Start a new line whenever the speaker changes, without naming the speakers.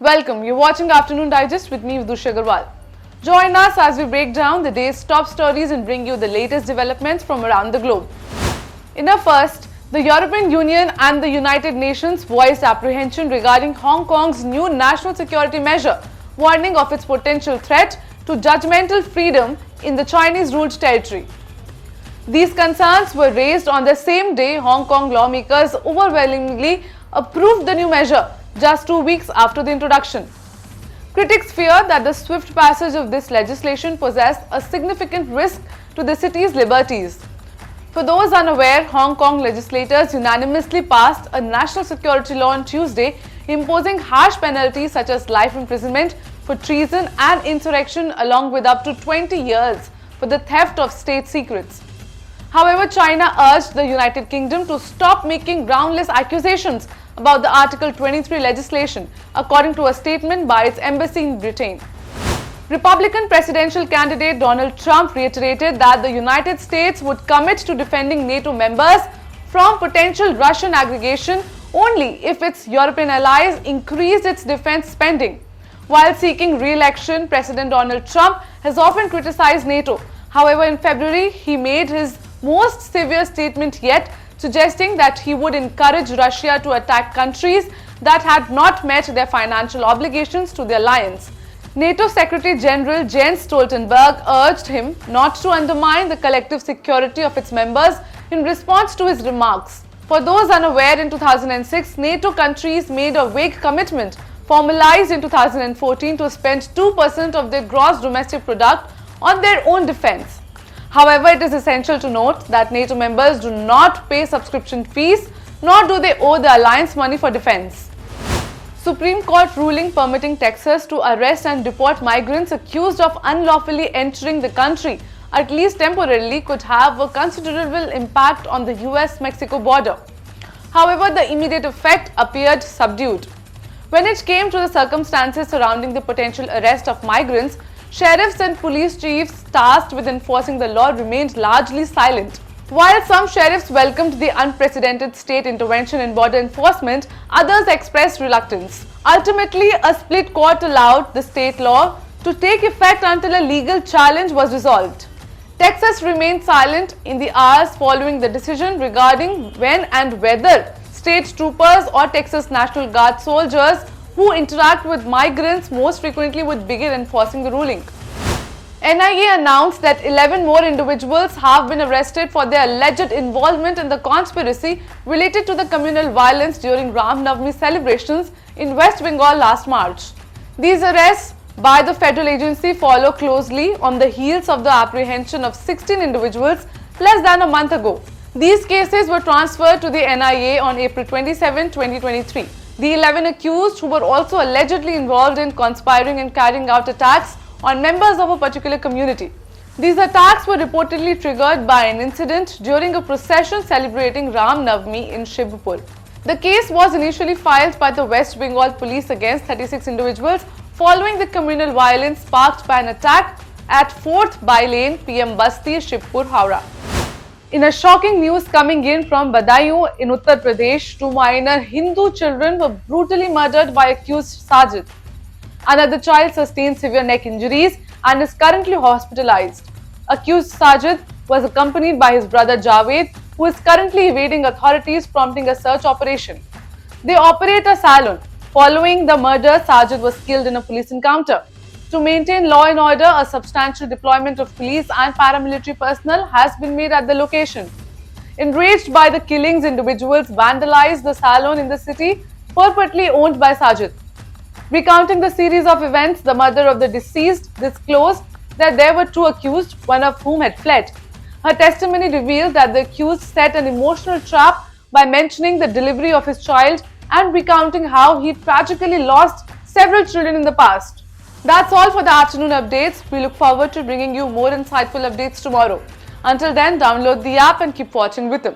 Welcome, you're watching Afternoon Digest with me, Vidusha Agarwal. Join us as we break down the day's top stories and bring you the latest developments from around the globe. In our first, the European Union and the United Nations voiced apprehension regarding Hong Kong's new national security measure, warning of its potential threat to judgmental freedom in the Chinese-ruled territory. These concerns were raised on the same day Hong Kong lawmakers overwhelmingly approved the new measure, just 2 weeks after the introduction. Critics fear that the swift passage of this legislation poses a significant risk to the city's liberties. For those unaware, Hong Kong legislators unanimously passed a national security law on Tuesday imposing harsh penalties such as life imprisonment for treason and insurrection, along with up to 20 years for the theft of state secrets. However, China urged the United Kingdom to stop making groundless accusations about the Article 23 legislation, according to a statement by its embassy in Britain. Republican presidential candidate Donald Trump reiterated that the United States would commit to defending NATO members from potential Russian aggression only if its European allies increased its defense spending. While seeking re-election, President Donald Trump has often criticized NATO. However, in February, he made his most severe statement yet, suggesting that he would encourage Russia to attack countries that had not met their financial obligations to the alliance. NATO Secretary General Jens Stoltenberg urged him not to undermine the collective security of its members in response to his remarks. For those unaware, in 2006, NATO countries made a vague commitment, formalized in 2014, to spend 2% of their gross domestic product on their own defense. However, it is essential to note that NATO members do not pay subscription fees, nor do they owe the alliance money for defense. Supreme Court ruling permitting Texas to arrest and deport migrants accused of unlawfully entering the country, at least temporarily, could have a considerable impact on the US-Mexico border. However, the immediate effect appeared subdued. When it came to the circumstances surrounding the potential arrest of migrants, sheriffs and police chiefs tasked with enforcing the law remained largely silent. While some sheriffs welcomed the unprecedented state intervention in border enforcement, others expressed reluctance. Ultimately, a split court allowed the state law to take effect until a legal challenge was resolved. Texas remained silent in the hours following the decision regarding when and whether state troopers or Texas National Guard soldiers who interact with migrants most frequently would begin enforcing the ruling. NIA announced that 11 more individuals have been arrested for their alleged involvement in the conspiracy related to the communal violence during Ram Navami celebrations in West Bengal last March. These arrests by the federal agency follow closely on the heels of the apprehension of 16 individuals less than a month ago. These cases were transferred to the NIA on April 27, 2023. The 11 accused, who were also allegedly involved in conspiring and carrying out attacks on members of a particular community. These attacks were reportedly triggered by an incident during a procession celebrating Ram Navami in Shibpur. The case was initially filed by the West Bengal police against 36 individuals following the communal violence sparked by an attack at 4th By-Lane, PM Basti, Shibpur, Howrah. In a shocking news coming in from Badaun in Uttar Pradesh, 2 minor Hindu children were brutally murdered by accused Sajid. Another child sustained severe neck injuries and is currently hospitalized. Accused Sajid was accompanied by his brother Javed, who is currently evading authorities, prompting a search operation. They operate a salon. Following the murder, Sajid was killed in a police encounter. To maintain law and order, a substantial deployment of police and paramilitary personnel has been made at the location. Enraged by the killings, individuals vandalized the salon in the city purportedly owned by Sajid. Recounting the series of events, the mother of the deceased disclosed that there were 2 accused, one of whom had fled. Her testimony revealed that the accused set an emotional trap by mentioning the delivery of his child and recounting how he tragically lost several children in the past. That's all for the afternoon updates. We look forward to bringing you more insightful updates tomorrow. Until then, download the app and keep watching Ritam.